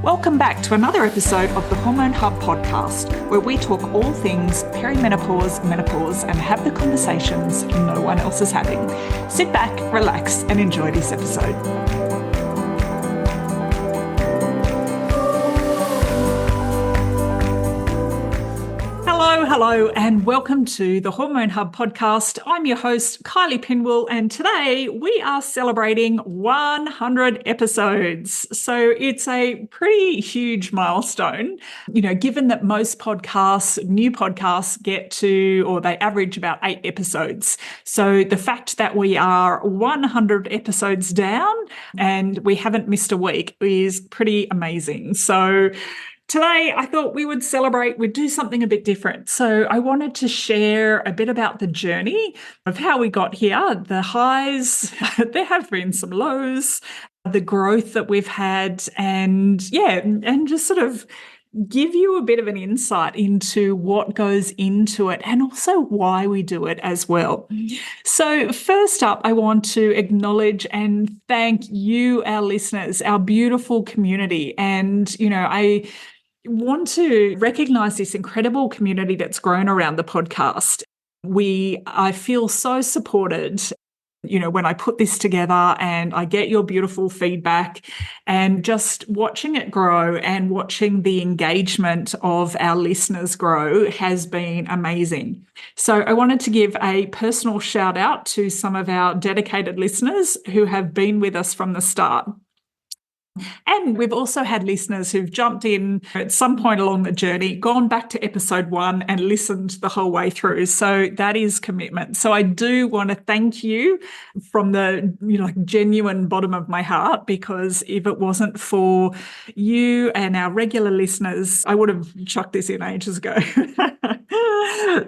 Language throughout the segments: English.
Welcome back to another episode of the Hormone Hub podcast, where we talk all things perimenopause, menopause, and have the conversations no one else is having. Sit back, relax, and enjoy this episode. Hello, and welcome to the Hormone Hub podcast. I'm your host, Kylie Pinwell, and today we are celebrating 100 episodes. So it's a pretty huge milestone, given that most podcasts, new podcasts get to, or they average about 8 episodes. So the fact that we are 100 episodes down and we haven't missed a week is pretty amazing. So today, I thought we would celebrate, we'd do something a bit different. So I wanted to share a bit about the journey of how we got here, the highs, there have been some lows, the growth that we've had, and just sort of give you a bit of an insight into what goes into it and also why we do it as well. So first up, I want to acknowledge and thank you, our listeners, our beautiful community. And, I want to recognize this incredible community that's grown around the podcast. I feel so supported, when I put this together and I get your beautiful feedback, and just watching it grow and watching the engagement of our listeners grow has been amazing. So I wanted to give a personal shout out to some of our dedicated listeners who have been with us from the start. And we've also had listeners who've jumped in at some point along the journey, gone back to episode 1 and listened the whole way through. So that is commitment. So I do want to thank you from the genuine bottom of my heart, because if it wasn't for you and our regular listeners, I would have chucked this in ages ago.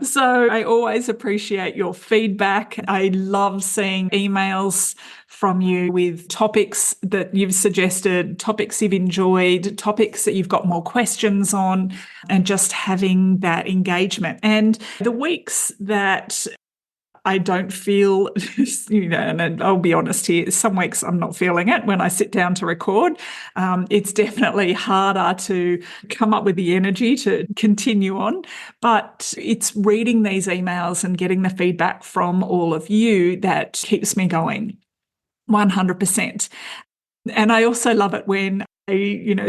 So I always appreciate your feedback. I love seeing emails from you with topics that you've suggested, topics you've enjoyed, topics that you've got more questions on, and just having that engagement. And the weeks that I don't feel, and I'll be honest here, some weeks I'm not feeling it when I sit down to record. It's definitely harder to come up with the energy to continue on, but it's reading these emails and getting the feedback from all of you that keeps me going 100%. And I also love it when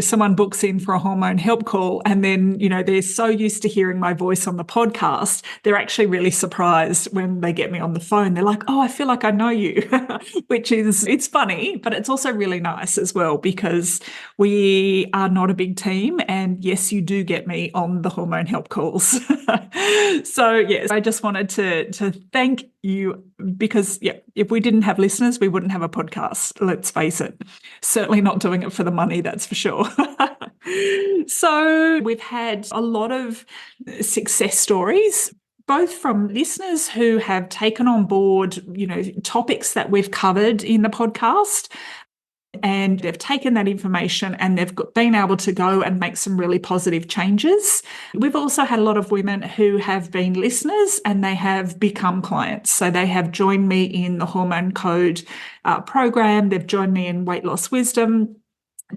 someone books in for a hormone help call, and then, they're so used to hearing my voice on the podcast, they're actually really surprised when they get me on the phone. They're like, oh, I feel like I know you, it's funny, but it's also really nice as well, because we are not a big team. And yes, you do get me on the hormone help calls. So yes, I just wanted to thank you, because if we didn't have listeners, we wouldn't have a podcast. Let's face it. Certainly not doing it for the money, that's for sure. So we've had a lot of success stories, both from listeners who have taken on board, topics that we've covered in the podcast, and they've taken that information and they've been able to go and make some really positive changes. We've also had a lot of women who have been listeners and they have become clients. So they have joined me in the Hormone Code program. They've joined me in Weight Loss Wisdom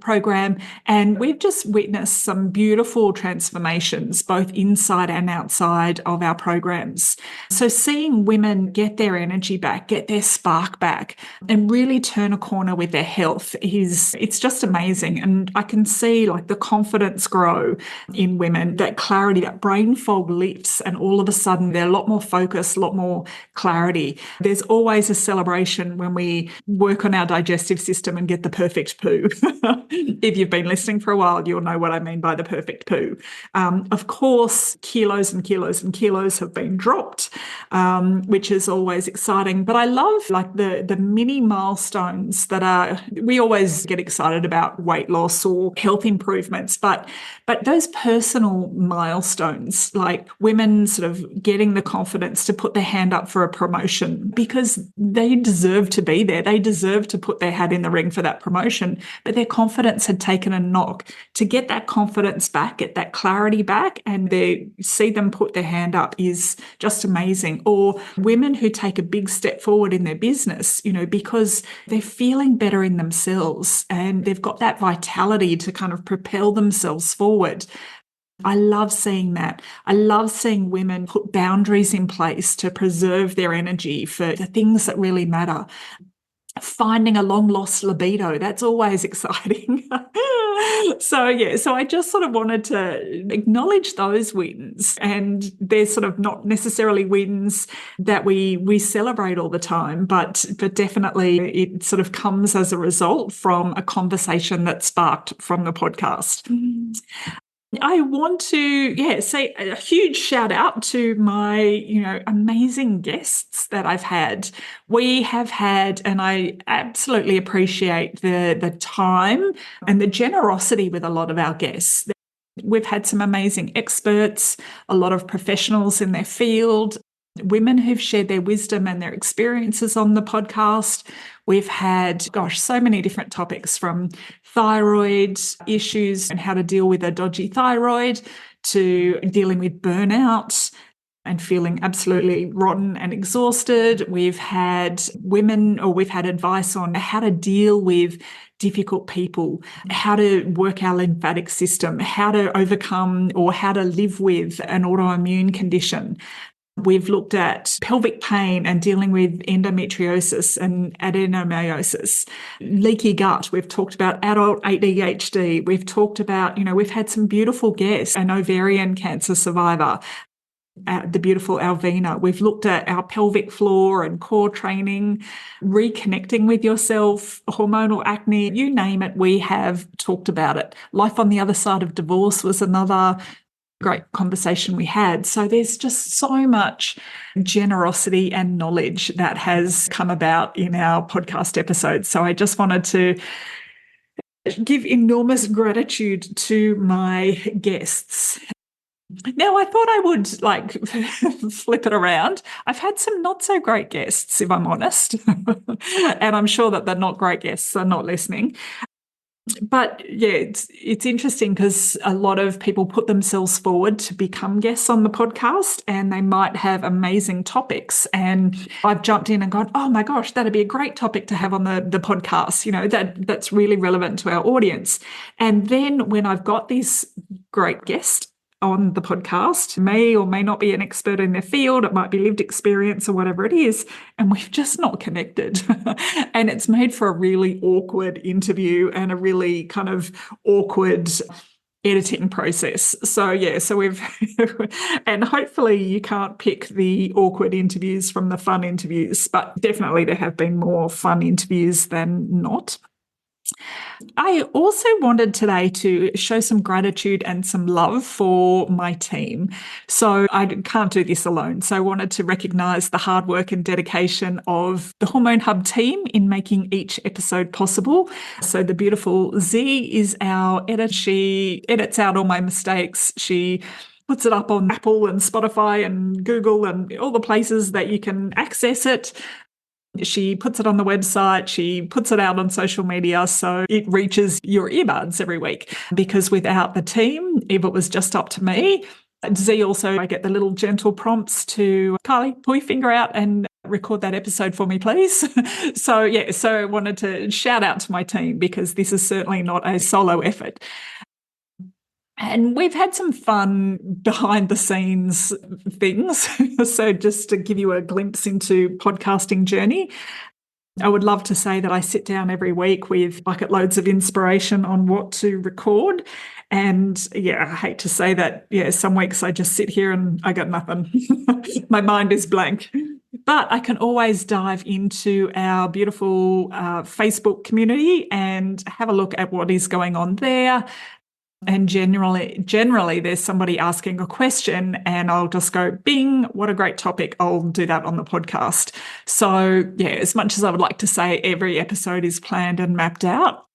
program, and we've just witnessed some beautiful transformations both inside and outside of our programs. So seeing women get their energy back, get their spark back, and really turn a corner with their health it's just amazing. And I can see the confidence grow in women, that clarity, that brain fog lifts, and all of a sudden they're a lot more focused, a lot more clarity. There's always a celebration when we work on our digestive system and get the perfect poo. If you've been listening for a while, you'll know what I mean by the perfect poo. Of course, kilos and kilos and kilos have been dropped, which is always exciting. But I love the mini milestones we always get excited about weight loss or health improvements, but those personal milestones, like women sort of getting the confidence to put their hand up for a promotion, because they deserve to be there. They deserve to put their hat in the ring for that promotion, but they're confident confidence had taken a knock. To get that confidence back, get that clarity back, and they see them put their hand up is just amazing. Or women who take a big step forward in their business, because they're feeling better in themselves and they've got that vitality to kind of propel themselves forward. I love seeing that. I love seeing women put boundaries in place to preserve their energy for the things that really matter. Finding a long lost libido, that's always exciting. So I just sort of wanted to acknowledge those wins, and they're sort of not necessarily wins that we celebrate all the time, but definitely it sort of comes as a result from a conversation that sparked from the podcast. I want to, say a huge shout out to my, amazing guests that I've had. We have had, and I absolutely appreciate the time and the generosity with a lot of our guests. We've had some amazing experts, a lot of professionals in their field, women who've shared their wisdom and their experiences on the podcast. We've had, so many different topics, from thyroid issues and how to deal with a dodgy thyroid to dealing with burnout and feeling absolutely rotten and exhausted. We've had advice on how to deal with difficult people, how to work our lymphatic system, how to overcome or how to live with an autoimmune condition. We've looked at pelvic pain and dealing with endometriosis and adenomyosis, leaky gut. We've talked about adult ADHD. We've talked about, we've had some beautiful guests, an ovarian cancer survivor, the beautiful Alvina. We've looked at our pelvic floor and core training, reconnecting with yourself, hormonal acne, you name it, we have talked about it. Life on the other side of divorce was another great conversation we had. So there's just so much generosity and knowledge that has come about in our podcast episodes. So I just wanted to give enormous gratitude to my guests. Now, I thought I would flip it around. I've had some not so great guests, if I'm honest, and I'm sure that the not great guests are not listening. But it's interesting because a lot of people put themselves forward to become guests on the podcast, and they might have amazing topics. And I've jumped in and gone, oh my gosh, that'd be a great topic to have on the podcast. That's really relevant to our audience. And then when I've got this great guest on the podcast, may or may not be an expert in their field, it might be lived experience or whatever it is, and we've just not connected. And it's made for a really awkward interview and a really kind of awkward editing process. So we've and hopefully you can't pick the awkward interviews from the fun interviews, but definitely there have been more fun interviews than not. I also wanted today to show some gratitude and some love for my team. So I can't do this alone. So I wanted to recognise the hard work and dedication of the Hormone Hub team in making each episode possible. So the beautiful Z is our editor. She edits out all my mistakes. She puts it up on Apple and Spotify and Google and all the places that you can access it. She puts it on the website, she puts it out on social media so it reaches your earbuds every week. Because without the team, if it was just up to me, Z also, I get the little gentle prompts to, Kylie, pull your finger out and record that episode for me, please. So I wanted to shout out to my team because this is certainly not a solo effort. And we've had some fun behind the scenes things. So just to give you a glimpse into podcasting journey, I would love to say that I sit down every week with bucket loads of inspiration on what to record. And I hate to say that, some weeks I just sit here and I got nothing. My mind is blank. But I can always dive into our beautiful Facebook community and have a look at what is going on there. And generally, there's somebody asking a question and I'll just go, bing, what a great topic. I'll do that on the podcast. So, as much as I would like to say every episode is planned and mapped out,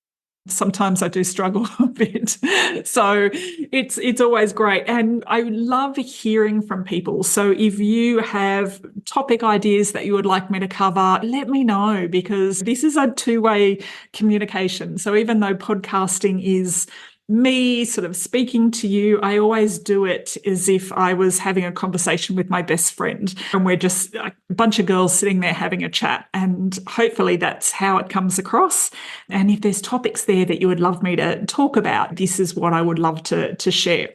Sometimes I do struggle a bit. So it's always great. And I love hearing from people. So if you have topic ideas that you would like me to cover, let me know, because this is a two-way communication. So even though podcasting is me sort of speaking to you, I always do it as if I was having a conversation with my best friend, and we're just a bunch of girls sitting there having a chat, and hopefully that's how it comes across. And if there's topics there that you would love me to talk about, this is what I would love to share.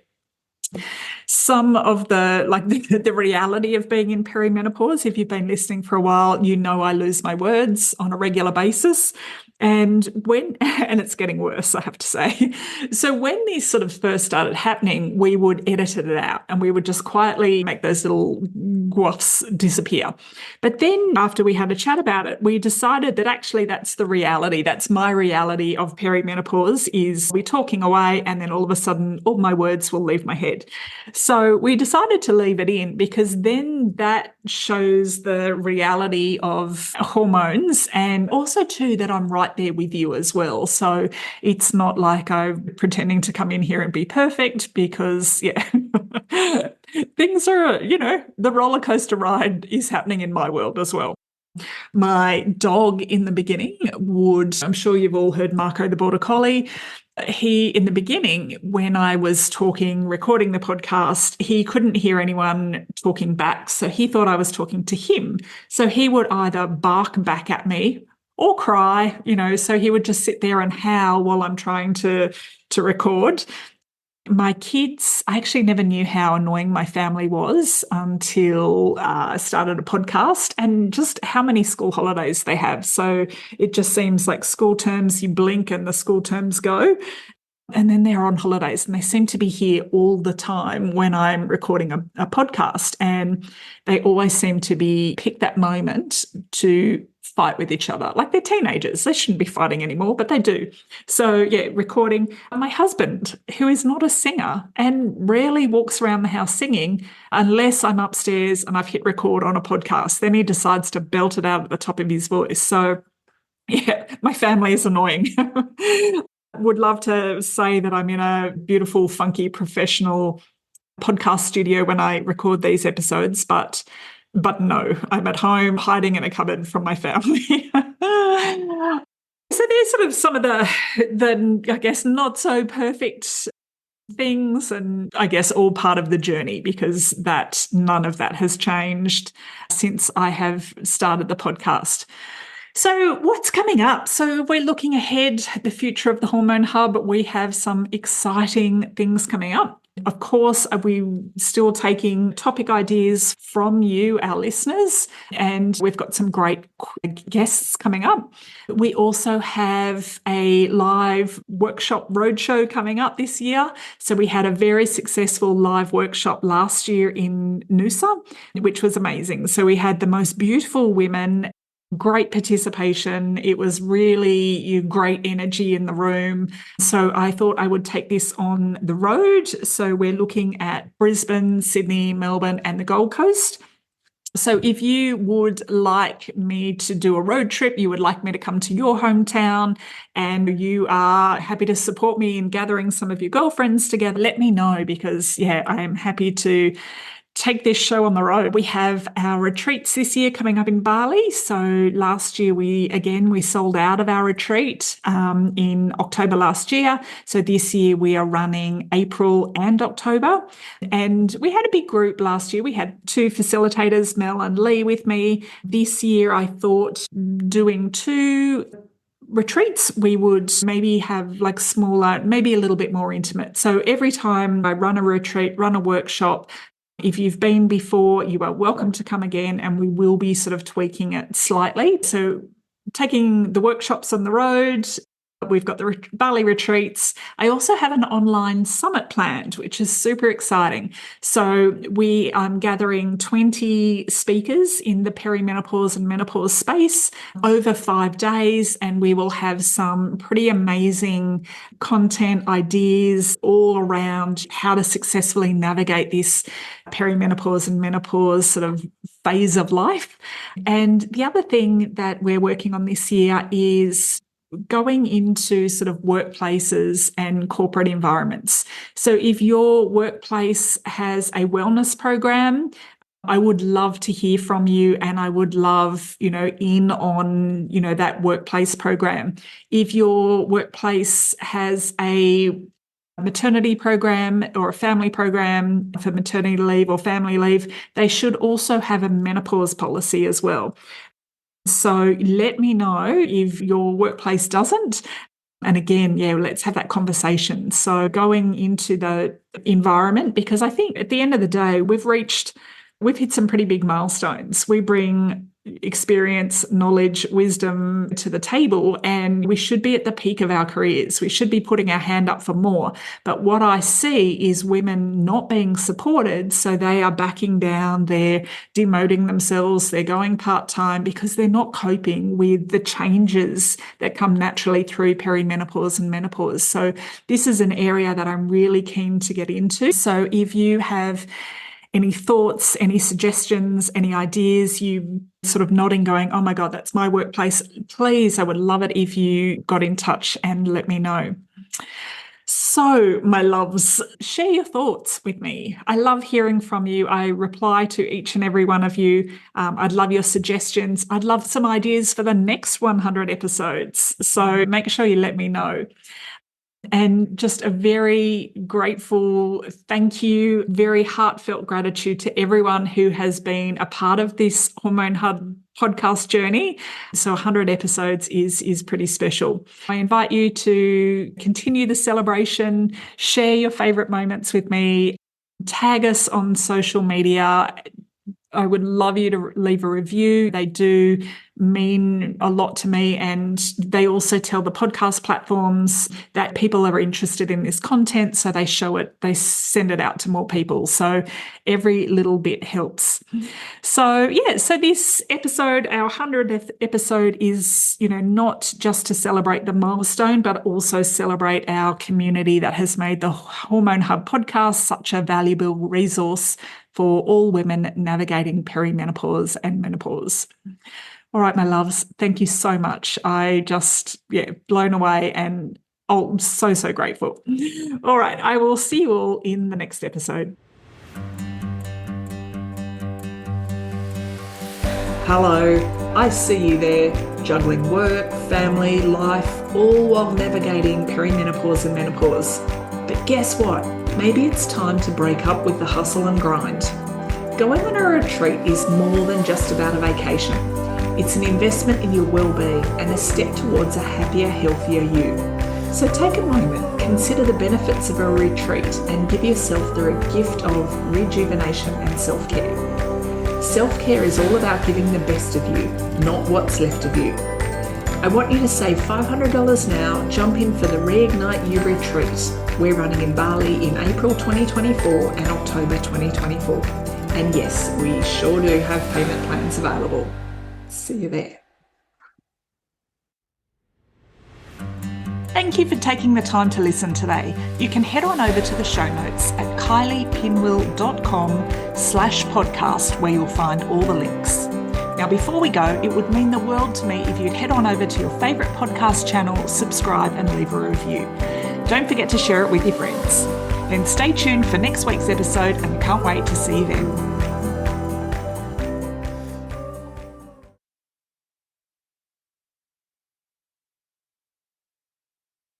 Some of the reality of being in perimenopause, if you've been listening for a while, you know I lose my words on a regular basis. And it's getting worse, I have to say. So when these sort of first started happening, we would edit it out and we would just quietly make those little wafts disappear. But then after we had a chat about it, we decided that actually that's the reality. That's my reality of perimenopause, is we're talking away and then all of a sudden all my words will leave my head. So we decided to leave it in, because then that shows the reality of hormones, and also too that I'm right there with you as well. So it's not like I'm pretending to come in here and be perfect, because things are, the roller coaster ride is happening in my world as well. My dog in the beginning I'm sure you've all heard Marco the Border Collie. He, in the beginning, when I was recording the podcast, he couldn't hear anyone talking back. So he thought I was talking to him. So he would either bark back at me or cry, so he would just sit there and howl while I'm trying to record. My kids, I actually never knew how annoying my family was until I started a podcast, and just how many school holidays they have. So it just seems like school terms, you blink and the school terms go. And then they're on holidays and they seem to be here all the time when I'm recording a podcast. And they always seem to pick that moment to fight with each other. Like, they're teenagers. They shouldn't be fighting anymore, but they do. So yeah, recording. My husband, who is not a singer and rarely walks around the house singing unless I'm upstairs and I've hit record on a podcast, then he decides to belt it out at the top of his voice. So yeah, my family is annoying. Would love to say that I'm in a beautiful, funky, professional podcast studio when I record these episodes, but no, I'm at home hiding in a cupboard from my family. So there's sort of some of the I guess not so perfect things, and I guess all part of the journey, because none of that has changed since I have started the podcast. So what's coming up? So we're looking ahead at the future of the Hormone Hub. We have some exciting things coming up. Of course, we're still taking topic ideas from you, our listeners, and we've got some great guests coming up. We also have a live workshop roadshow coming up this year. So we had a very successful live workshop last year in Noosa, which was amazing. So we had the most beautiful women, great participation. It was really great energy in the room. So I thought I would take this on the road. So we're looking at Brisbane, Sydney, Melbourne, and the Gold Coast. So if you would like me to do a road trip, you would like me to come to your hometown, and you are happy to support me in gathering some of your girlfriends together, let me know, because I am happy to take this show on the road. We have our retreats this year coming up in Bali. So last year we sold out of our retreat in October last year. So this year we are running April and October. And we had a big group last year. We had 2 facilitators, Mel and Lee, with me. This year I thought doing 2 retreats, we would maybe have like smaller, maybe a little bit more intimate. So every time I run a retreat, run a workshop, if you've been before, you are welcome to come again, and we will be sort of tweaking it slightly. So taking the workshops on the road, we've got the Bali retreats. I also have an online summit planned, which is super exciting. So we are gathering 20 speakers in the perimenopause and menopause space over 5 days, and we will have some pretty amazing content ideas all around how to successfully navigate this perimenopause and menopause sort of phase of life. And the other thing that we're working on this year is going into sort of workplaces and corporate environments. So if your workplace has a wellness program, I would love to hear from you, and I would love, in on, that workplace program. If your workplace has a maternity program or a family program for maternity leave or family leave, they should also have a menopause policy as well. So let me know if your workplace doesn't. And again, let's have that conversation. So going into the environment, because I think at the end of the day, we've hit some pretty big milestones. We bring experience, knowledge, wisdom to the table, and we should be at the peak of our careers. We should be putting our hand up for more. But what I see is women not being supported, so they are backing down, they're demoting themselves, they're going part-time because they're not coping with the changes that come naturally through perimenopause and menopause. So this is an area that I'm really keen to get into. So if you have any thoughts, any suggestions, any ideas, you sort of nodding, going, oh my God, that's my workplace, please, I would love it if you got in touch and let me know. So, my loves, share your thoughts with me. I love hearing from you. I reply to each and every one of you. I'd love your suggestions. I'd love some ideas for the next 100 episodes. So make sure you let me know. And just a very grateful thank you, very heartfelt gratitude to everyone who has been a part of this Hormone Hub podcast journey. So 100 episodes is pretty special. I invite you to continue the celebration, share your favorite moments with me, tag us on social media. I would love you to leave a review. They do mean a lot to me, and they also tell the podcast platforms that people are interested in this content, so they send it out to more people. So every little bit helps. So this episode, our 100th episode, is not just to celebrate the milestone, but also celebrate our community that has made the Hormone Hub podcast such a valuable resource for all women navigating perimenopause and menopause. All right, my loves, thank you so much. I just, blown away and so grateful. All right, I will see you all in the next episode. Hello, I see you there, juggling work, family, life, all while navigating perimenopause and menopause. But guess what? Maybe it's time to break up with the hustle and grind. Going on a retreat is more than just about a vacation. It's an investment in your well-being and a step towards a happier, healthier you. So take a moment, consider the benefits of a retreat and give yourself the gift of rejuvenation and self-care. Self-care is all about giving the best of you, not what's left of you. I want you to save $500 now, jump in for the Reignite You Retreat. We're running in Bali in April 2024 and October 2024. And yes, we sure do have payment plans available. See you there. Thank you for taking the time to listen today. You can head on over to the show notes at kyliepinwill.com/podcast, where you'll find all the links. Now, before we go, it would mean the world to me if you'd head on over to your favourite podcast channel, subscribe and leave a review. Don't forget to share it with your friends. Then stay tuned for next week's episode, and can't wait to see you then.